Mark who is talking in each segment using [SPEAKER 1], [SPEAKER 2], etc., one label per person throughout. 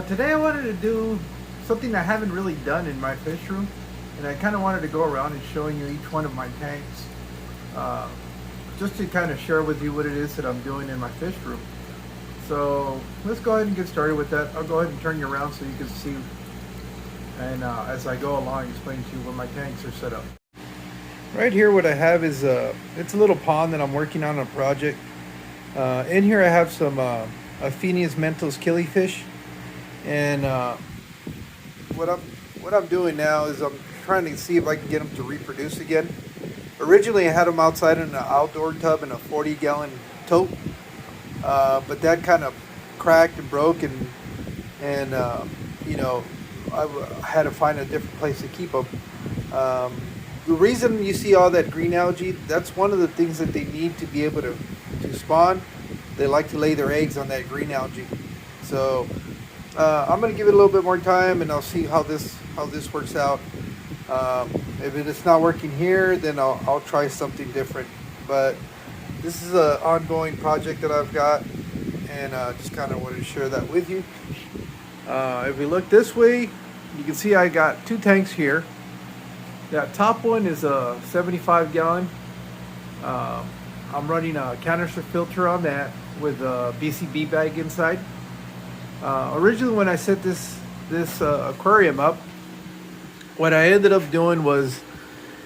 [SPEAKER 1] Today I wanted to do something I haven't really done in my fish room, and I kind of wanted to go around and showing you each one of my tanks, uh, just to kind of share with you what it is that I'm doing in my fish room. So let's go ahead and get started with that. I'll go ahead and turn you around so you can see, and as I go along, explain to you where my tanks are set up. Right here, what I have is it's a little pond that I'm working on a project. In here I have some Aphenius mentos killifish, and what I'm doing now is I'm trying to see if I can get them to reproduce again. Originally I had them outside in an outdoor tub in a 40-gallon tote, but that kind of cracked and broke, and you know, I had to find a different place to keep them. The reason you see all that green algae, that's one of the things that they need to be able to spawn. They like to lay their eggs on that green algae. So I'm going to give it a little bit more time, and I'll see how this works out. If it's not working here, then I'll try something different. But this is an ongoing project that I've got, and just kind of wanted to share that with you. If we look this way, you can see I got two tanks here. That top one is a 75-gallon. I'm running a canister filter on that with a BCB bag inside. Originally, when I set this aquarium up, what I ended up doing was,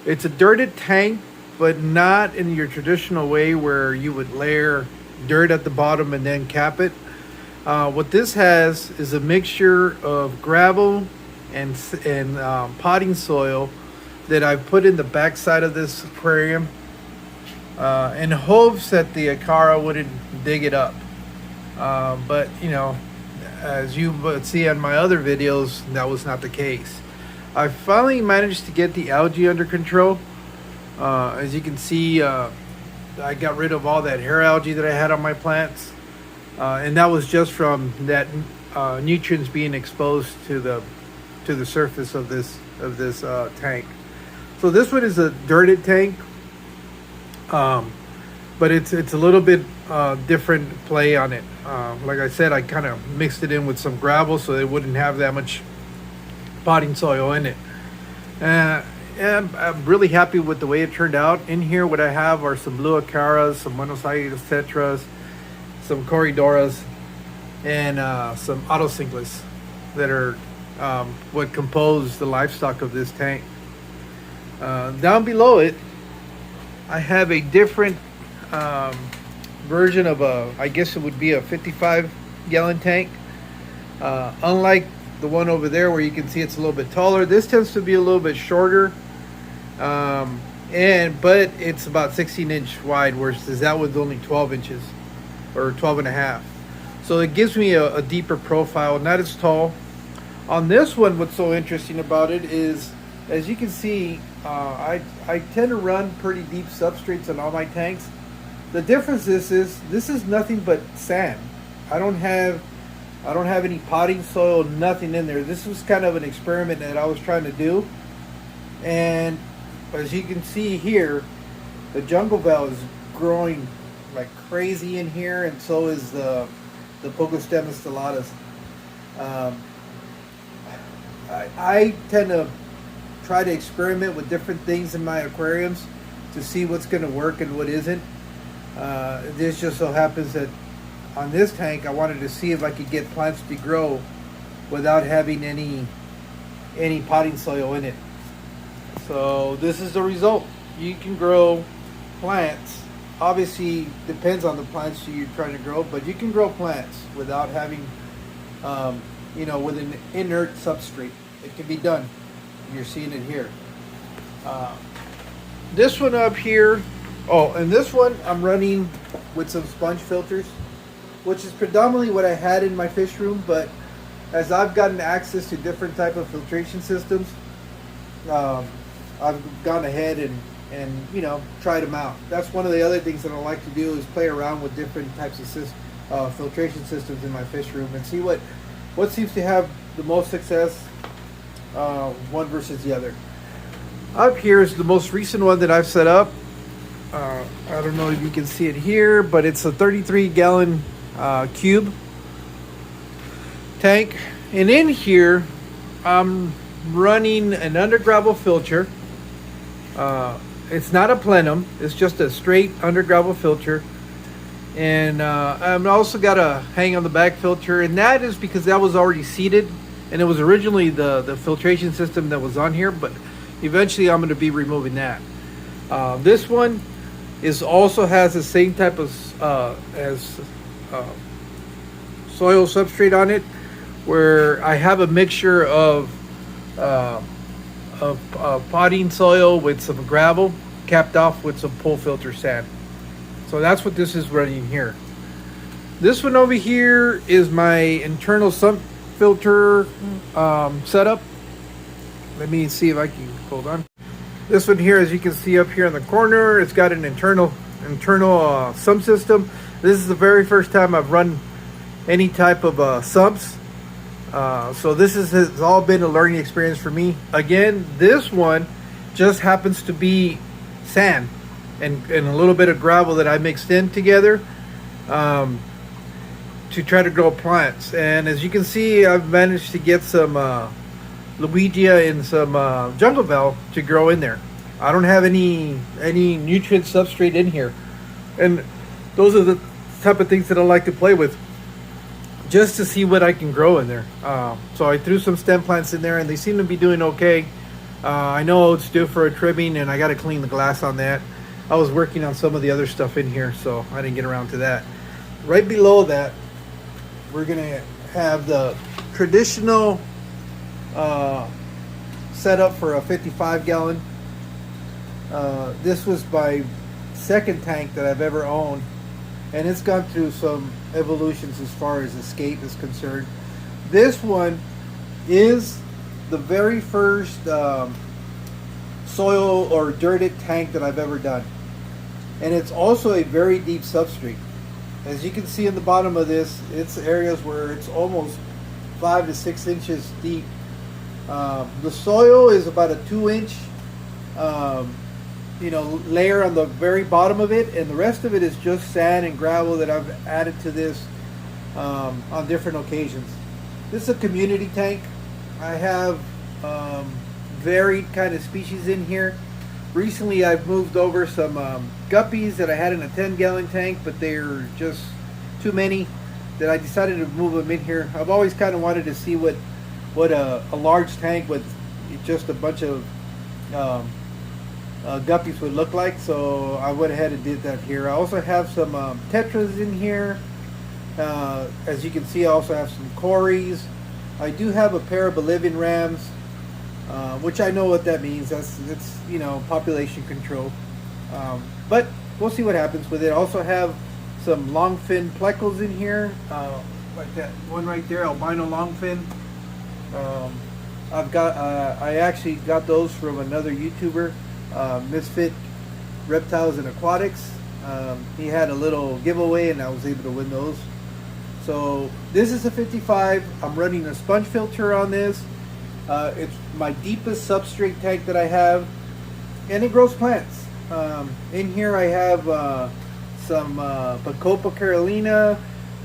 [SPEAKER 1] it's a dirted tank, but not in your traditional way where you would layer dirt at the bottom and then cap it. What this has is a mixture of gravel and potting soil that I put in the back side of this aquarium, in hopes that the Acara wouldn't dig it up. But you know, as you would see on my other videos, that was not the case. I finally managed to get the algae under control. As you can see, I got rid of all that hair algae that I had on my plants, and that was just from that nutrients being exposed to the surface of this tank. So this one is a dirted tank, but it's a little bit different play on it. Like I said, I kind of mixed it in with some gravel so it wouldn't have that much potting soil in it. And I'm really happy with the way it turned out. In here, what I have are some blue Acaras, some Buenos Aires tetras, some Corridoras, and some Autocyclists that are what compose the livestock of this tank. Down below it, I have a different version of I guess it would be a 55-gallon tank. Unlike the one over there where you can see it's a little bit taller, this tends to be a little bit shorter, but it's about 16-inch wide, whereas that one's only 12 inches or 12 and a half. So it gives me a deeper profile, not as tall. On this one, what's so interesting about it is, as you can see, I tend to run pretty deep substrates on all my tanks. The difference is this is nothing but sand. I don't have any potting soil, nothing in there. This was kind of an experiment that I was trying to do. And as you can see here, the jungle bell is growing like crazy in here, and so is the Pogostemma stellatus. I tend to try to experiment with different things in my aquariums to see what's going to work and what isn't. This just so happens that on this tank I wanted to see if I could get plants to grow without having any potting soil in it. So this is the result. You can grow plants. Obviously depends on the plants you're trying to grow, but you can grow plants without having with an inert substrate. It can be done. You're seeing it here. This one up here, and this one I'm running with some sponge filters, which is predominantly what I had in my fish room, but as I've gotten access to different type of filtration systems, I've gone ahead and tried them out. That's one of the other things that I like to do, is play around with different types of filtration systems in my fish room and see what seems to have the most success, one versus the other. Up here is the most recent one that I've set up. I don't know if you can see it here, but it's a 33-gallon cube tank, And in here, I'm running an under gravel filter. It's not a plenum, it's just a straight under gravel filter. And I've also got a hang on the back filter, and that is because that was already seated, and it was originally the filtration system that was on here, but eventually I'm going to be removing that. This one also has the same type of soil substrate on it, where I have a mixture of potting soil with some gravel capped off with some pole filter sand. So that's what this is running here. This one over here is my internal sump filter setup. Let me see if I can hold on. This one here, as you can see up here in the corner, it's got an internal sump system. This is the very first time I've run any type of sumps. So this has all been a learning experience for me. Again, this one just happens to be sand and a little bit of gravel that I mixed in together to try to grow plants. And as you can see, I've managed to get some Luigia and some jungle val to grow in there. I don't have any nutrient substrate in here, and those are the type of things that I like to play with, just to see what I can grow in there. So I threw some stem plants in there, and they seem to be doing okay. I know it's due for a trimming, and I got to clean the glass on that. I was working on some of the other stuff in here, so I didn't get around to that. Right below that, we're gonna have the traditional setup for a 55 gallon. This was my second tank that I've ever owned, and it's gone through some evolutions as far as escape is concerned. This one is the very first soil or dirted tank that I've ever done, and it's also a very deep substrate. As you can see in the bottom of this, it's areas where it's almost 5 to 6 inches deep. The soil is about a 2-inch layer on the very bottom of it, and the rest of it is just sand and gravel that I've added to this on different occasions. This is a community tank. I have varied kind of species in here. Recently I've moved over some guppies that I had in a 10-gallon tank, but they're just too many that I decided to move them in here. I've always kind of wanted to see what a large tank with just a bunch of guppies would look like, so I went ahead and did that here. I also have some tetras in here. As you can see, I also have some cories. I do have a pair of Bolivian rams, which I know what that means. It's population control, but we'll see what happens with it. I also have some longfin plecos in here, like that one right there, albino longfin. I actually got those from another YouTuber, Misfit Reptiles and Aquatics. He had a little giveaway, and I was able to win those. So this is a 55. I'm running a sponge filter on this. It's my deepest substrate tank that I have, and it grows plants. In here I have some Bacopa carolina.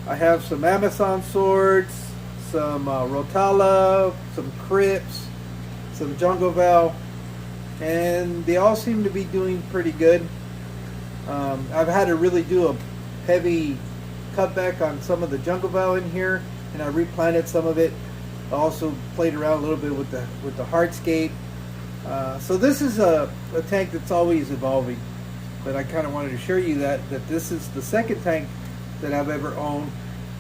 [SPEAKER 1] I have some Amazon swords, some Rotala, some Crips, some Jungle Val, and they all seem to be doing pretty good. I've had to really do a heavy cutback on some of the Jungle Val in here, and I replanted some of it. I also played around a little bit with the hardscape. So this is a tank that's always evolving, but I kind of wanted to show you that this is the second tank that I've ever owned,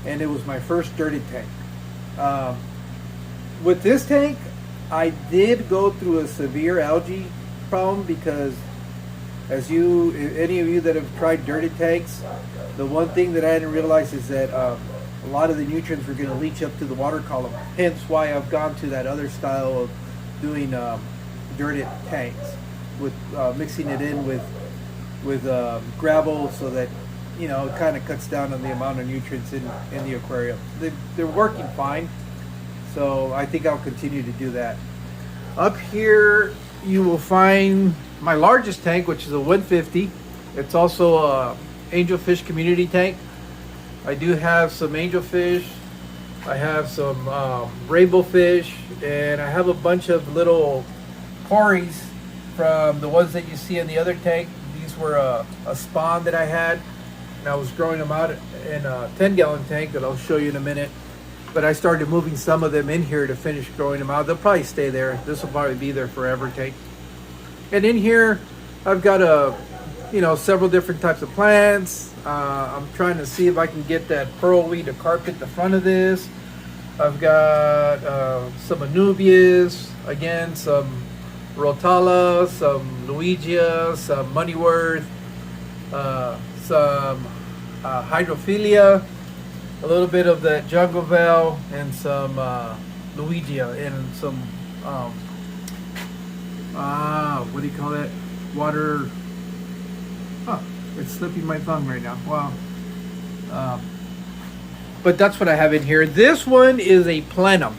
[SPEAKER 1] and it was my first dirty tank. With this tank, I did go through a severe algae problem because, any of you that have tried dirty tanks, the one thing that I didn't realize is that a lot of the nutrients were going to leach up to the water column. Hence why I've gone to that other style of doing dirted tanks, with mixing it in with gravel, so that it kind of cuts down on the amount of nutrients in the aquarium. They're working fine, so I think I'll continue to do that. Up here you will find my largest tank, which is a 150. It's also a angelfish community tank. I do have some angelfish, I have some rainbow fish, and I have a bunch of little cories from the ones that you see in the other tank. These were a spawn that I had, and I was growing them out in a 10-gallon tank that I'll show you in a minute. But I started moving some of them in here to finish growing them out. They'll probably stay there. This will probably be there forever tank. And in here, I've got several different types of plants. I'm trying to see if I can get that pearlweed to carpet the front of this. I've got some anubias, again, some rotala, some luigia, some moneyworth, some hydrophilia, a little bit of that jungle vel, and some luigia, and some what do you call that? Water. It's slipping my tongue right now. Wow. But that's what I have in here. This one is a plenum.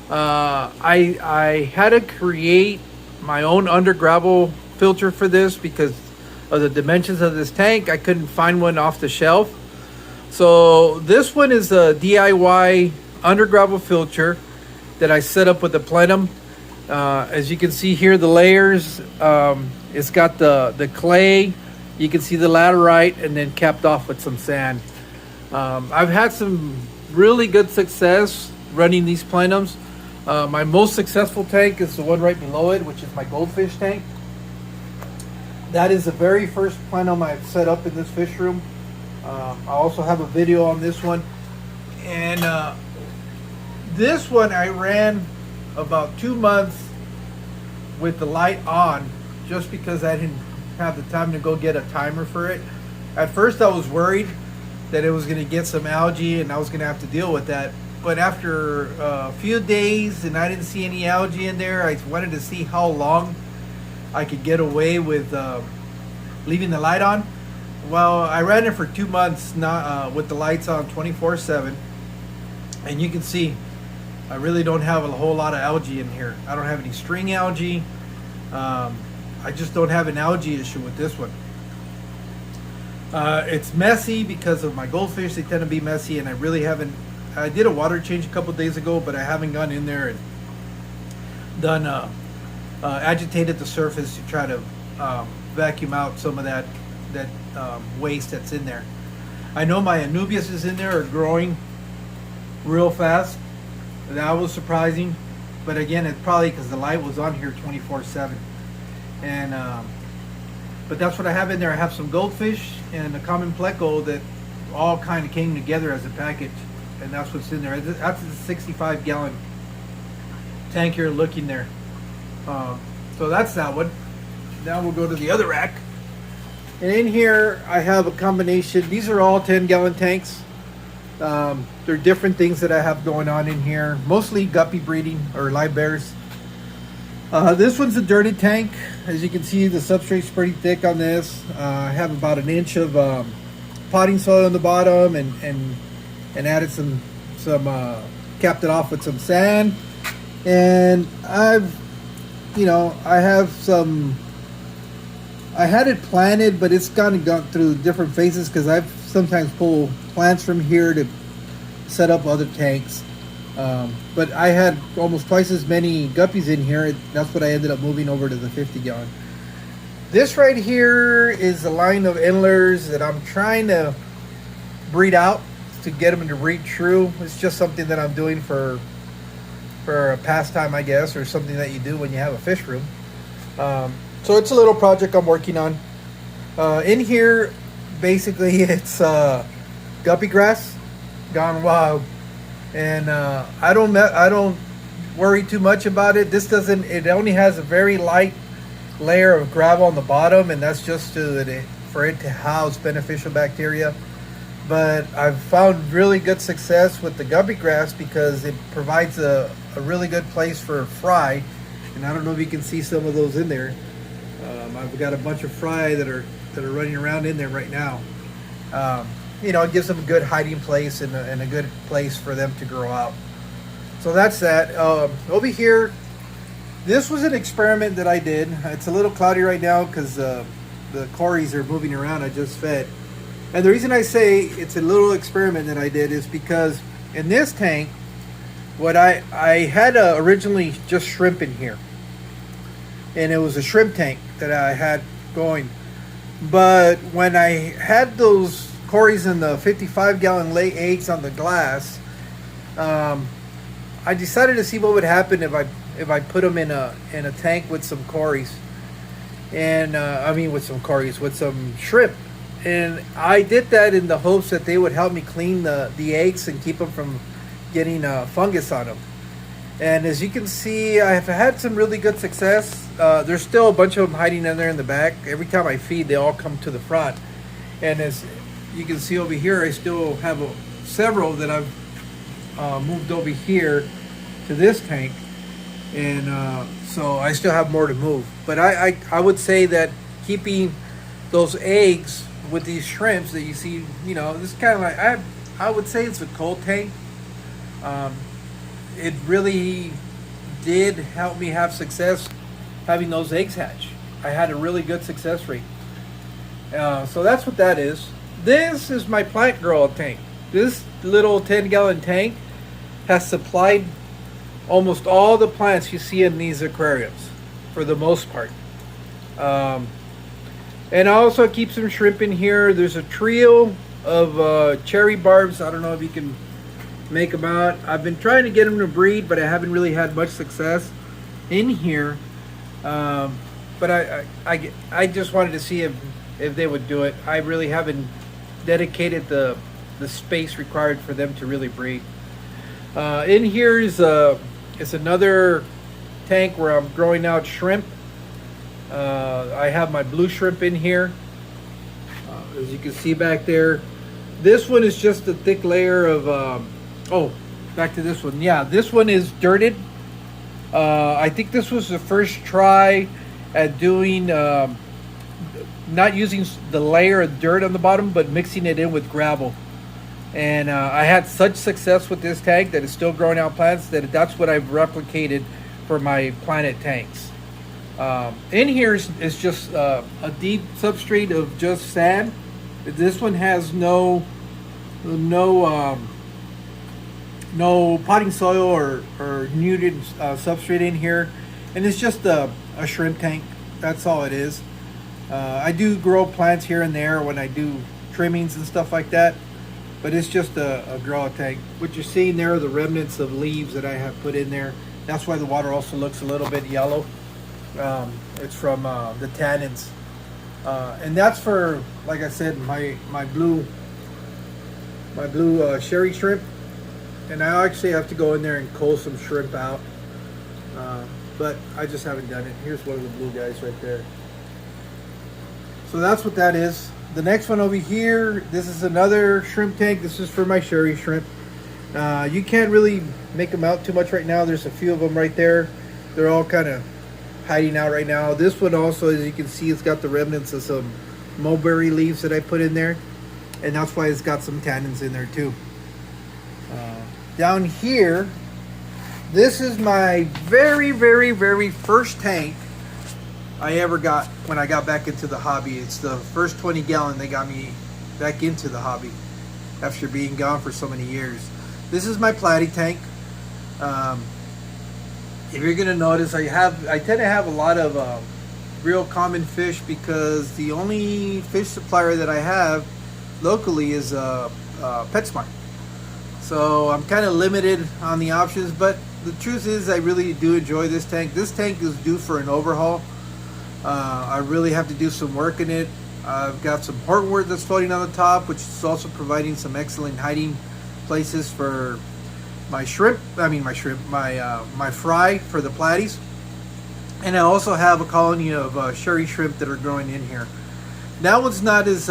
[SPEAKER 1] I had to create my own under gravel filter for this because of the dimensions of this tank. I couldn't find one off the shelf. So this one is a DIY under gravel filter that I set up with the plenum. As you can see here, the layers, it's got the clay. You can see the laterite, and then capped off with some sand. I've had some really good success running these plenums. My most successful tank is the one right below it, which is my goldfish tank. That is the very first plenum I've set up in this fish room. I also have a video on this one. And this one I ran about 2 months with the light on, just because I didn't have the time to go get a timer for it. At first I was worried that it was going to get some algae and I was going to have to deal with that. But after a few days and I didn't see any algae in there, I wanted to see how long I could get away with leaving the light on. Well, I ran it for 2 months with the lights on 24/7. And you can see I really don't have a whole lot of algae in here. I don't have any string algae. I just don't have an algae issue with this one. It's messy because of my goldfish. They tend to be messy, and I really haven't. I did a water change a couple days ago, but I haven't gone in there and done agitated the surface to try to vacuum out some of that waste that's in there. I know my anubias is in there are growing real fast. That was surprising, but again, it's probably because the light was on here 24/7. And but that's what I have in there. I have some goldfish and a common pleco that all kind of came together as a package, and that's what's in there. That's a 65-gallon tank you're looking there. So that's that one. Now we'll go to the other rack. And in here I have a combination. These are all 10-gallon tanks. There are different things that I have going on in here. Mostly guppy breeding or live bears. This one's a dirty tank. As you can see, the substrate's pretty thick on this. I have about an inch of potting soil on the bottom, and added some capped it off with some sand. And I had it planted, but it's gone through different phases because I've sometimes pulled plants from here to set up other tanks. But I had almost twice as many guppies in here. That's what I ended up moving over to the 50-gallon. This right here is a line of endlers that I'm trying to breed out to get them to breed true. It's just something that I'm doing for a pastime, I guess, or something that you do when you have a fish room. So it's a little project I'm working on. In here, basically, it's guppy grass gone wild, and I don't worry too much about it. It only has a very light layer of gravel on the bottom, and that's just for it to house beneficial bacteria. But I've found really good success with the guppy grass because it provides a really good place for fry, and I don't know if you can see some of those in there. I've got a bunch of fry that are running around in there right now. It gives them a good hiding place and a good place for them to grow out. So that's that. Over here, this was an experiment that I did. It's a little cloudy right now because the cories are moving around. I just fed. And the reason I say it's a little experiment that I did is because in this tank, what I had originally just shrimp in here, and it was a shrimp tank that I had going. But when I had those Corys and the 55-gallon lay eggs on the glass, I decided to see what would happen if I put them in a tank with some Corys, and with some shrimp. And I did that in the hopes that they would help me clean the eggs and keep them from getting fungus on them. And as you can see, I have had some really good success. There's still a bunch of them hiding in there in the back. Every time I feed, they all come to the front. And as you can see over here, I still have several that I've moved over here to this tank. And so I still have more to move. But I would say that keeping those eggs with these shrimps that you see, this is kind of like, I would say it's a cold tank. It really did help me have success having those eggs hatch. I had a really good success rate. So that's what that is. This is my plant grow tank. This little 10-gallon tank has supplied almost all the plants you see in these aquariums, for the most part. And I also keep some shrimp in here. There's a trio of cherry barbs. I don't know if you can make them out. I've been trying to get them to breed, but I haven't really had much success in here. But I just wanted to see if they would do it. I really haven't dedicated the space required for them to really breed. In here is another tank where I'm growing out shrimp. I have my blue shrimp in here, as you can see back there. This one is just a thick layer of back to this one. Yeah, this one is dirted. I think this was the first try at doing not using the layer of dirt on the bottom, but mixing it in with gravel. And I had such success with this tank that it's still growing out plants that's what I've replicated for my Planet tanks. In here is just a deep substrate of just sand. This one has no potting soil or nuded substrate in here, and it's just a shrimp tank. That's all it is. I do grow plants here and there when I do trimmings and stuff like that, but it's just a grow tank. What you're seeing there are the remnants of leaves that I have put in there. That's why the water also looks a little bit yellow. It's from the tannins, and that's for, like I said, my blue sherry shrimp. And I actually have to go in there and cull some shrimp out, but I just haven't done it. Here's one of the blue guys right there. So that's what that is. The next one over here, this is another shrimp tank. This is for my sherry shrimp. You can't really make them out too much right now. There's a few of them right there. They're all kind of hiding out right now. This one also, as you can see, it's got the remnants of some mulberry leaves that I put in there, and that's why it's got some tannins in there too. Down here, this is my very, very, very first tank I ever got when I got back into the hobby. It's the first 20-gallon that got me back into the hobby after being gone for so many years. This is my platy tank. If you're gonna notice, I tend to have a lot of real common fish, because the only fish supplier that I have locally is PetSmart. So I'm kind of limited on the options, but the truth is I really do enjoy this tank. This tank is due for an overhaul. I really have to do some work in it. I've got some hornwort that's floating on the top, which is also providing some excellent hiding places for my shrimp. My fry for the platies. And I also have a colony of sherry shrimp that are growing in here. That one's not as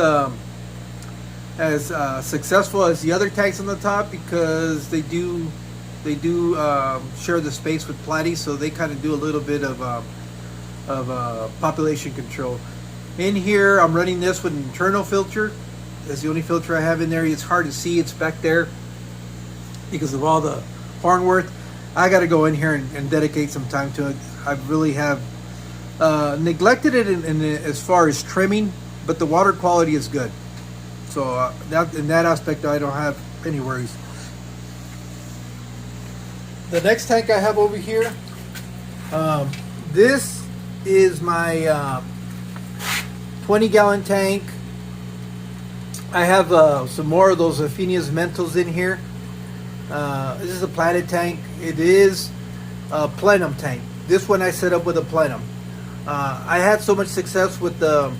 [SPEAKER 1] successful as the other tanks on the top, because they do share the space with platies, so they kind of do a little bit of population control. In here, I'm running this with an internal filter. That's the only filter I have in there. It's hard to see, it's back there because of all the hornwort. I got to go in here and dedicate some time to it. I really have neglected it in as far as trimming, but the water quality is good. So that in that aspect, I don't have any worries. the next tank I have over here, this is my 20-gallon tank. I have some more of those Aphenias Mentals in here. This is a platted tank. It is a plenum tank. This one I set up with a plenum. I had so much success with the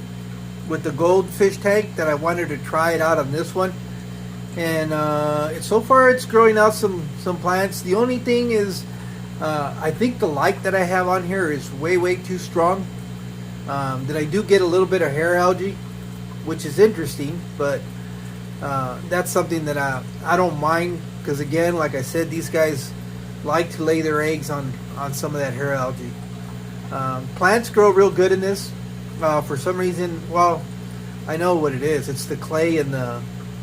[SPEAKER 1] goldfish tank that I wanted to try it out on this one. And so far it's growing out some plants. The only thing is I think the light that I have on here is way too strong. That I do get a little bit of hair algae, which is interesting, but that's something that I don't mind, because again, like I said, these guys like to lay their eggs on some of that hair algae. Plants grow real good in this. For some reason, well, I know what it is. It's the clay and the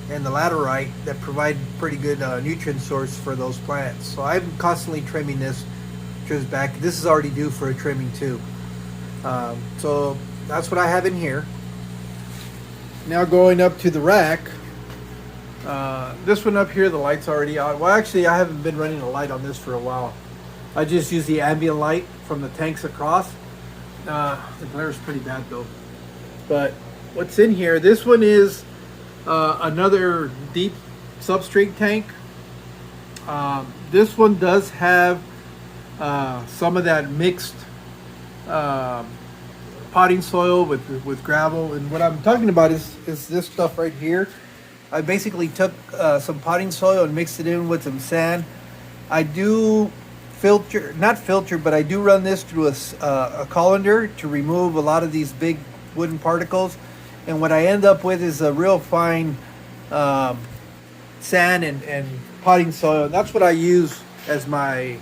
[SPEAKER 1] laterite that provide pretty good nutrient source for those plants. So I'm constantly trimming this back. This is already due for a trimming too. So that's what I have in here. Now going up to the rack. This one up here, the light's already out. Well, actually, I haven't been running a light on this for a while. I just use the ambient light from the tanks across. The glare is pretty bad though. But what's in here, this one is another deep substrate tank. This one does have some of that mixed potting soil with gravel, and what I'm talking about is this stuff right here. I basically took some potting soil and mixed it in with some sand. I do not filter, but I do run this through a colander to remove a lot of these big wooden particles, and what I end up with is a real fine sand and potting soil, and that's what I use as my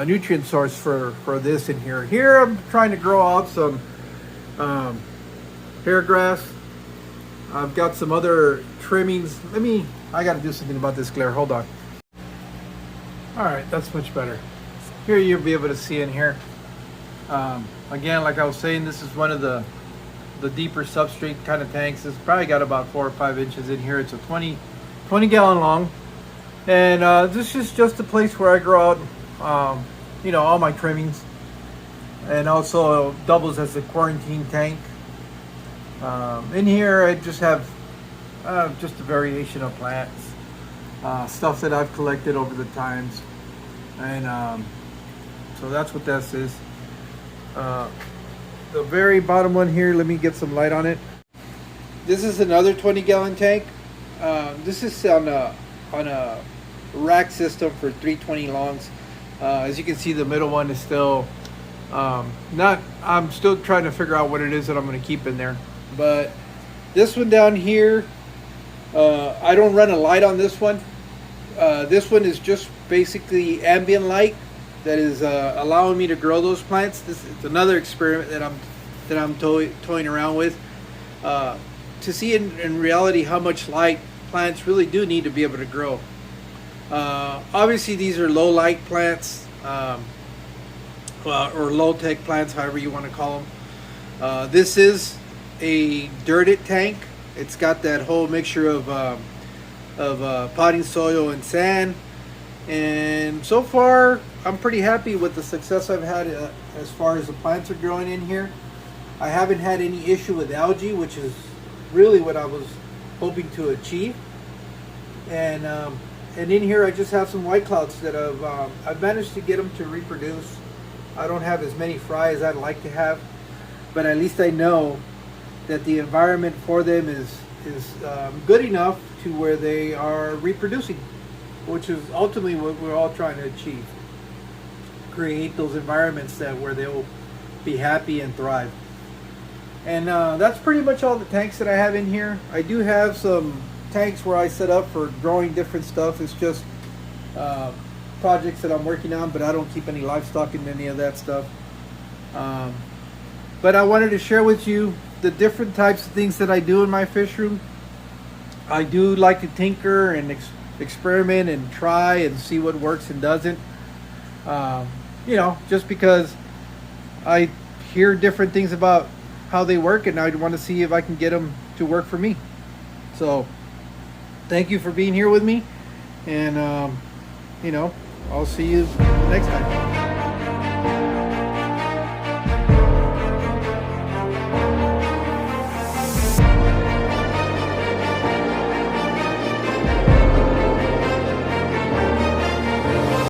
[SPEAKER 1] nutrient source for this in here. Here I'm trying to grow out some hair grass. I've got some other trimmings. I got to do something about this glare. Hold on. All right, that's much better. Here you'll be able to see in here. Again, like I was saying, this is one of the deeper substrate kind of tanks. It's probably got about 4 or 5 inches in here. It's a 20 gallon long, and this is just a place where I grow out all my trimmings, and also doubles as a quarantine tank. In here I just have just a variation of plants, stuff that I've collected over the times, and so that's what this is. The very bottom one here, let me get some light on it. This is another 20-gallon tank. This is on a rack system for 320 longs. As you can see, the middle one is still I'm still trying to figure out what it is that I'm going to keep in there. But this one down here, I don't run a light on this one. This one is just basically ambient light that is allowing me to grow those plants. This is another experiment that I'm toying around with to see in reality how much light plants really do need to be able to grow. Obviously, these are low light plants, or low tech plants, however you want to call them. This is a dirted tank. It's got that whole mixture of potting soil and sand, and so far I'm pretty happy with the success I've had as far as the plants are growing in here. I haven't had any issue with algae, which is really what I was hoping to achieve. And in here I just have some white clouds that I've managed to get them to reproduce. I don't have as many fry as I'd like to have, but at least I know that the environment for them is good enough to where they are reproducing, which is ultimately what we're all trying to achieve. Create those environments where they will be happy and thrive. And that's pretty much all the tanks that I have in here. I do have some tanks where I set up for growing different stuff. It's just projects that I'm working on, but I don't keep any livestock in any of that stuff. But I wanted to share with you the different types of things that I do in my fish room. I do like to tinker and experiment and try and see what works and doesn't. Just because I hear different things about how they work, and I want to see if I can get them to work for me. So thank you for being here with me, and I'll see you next time.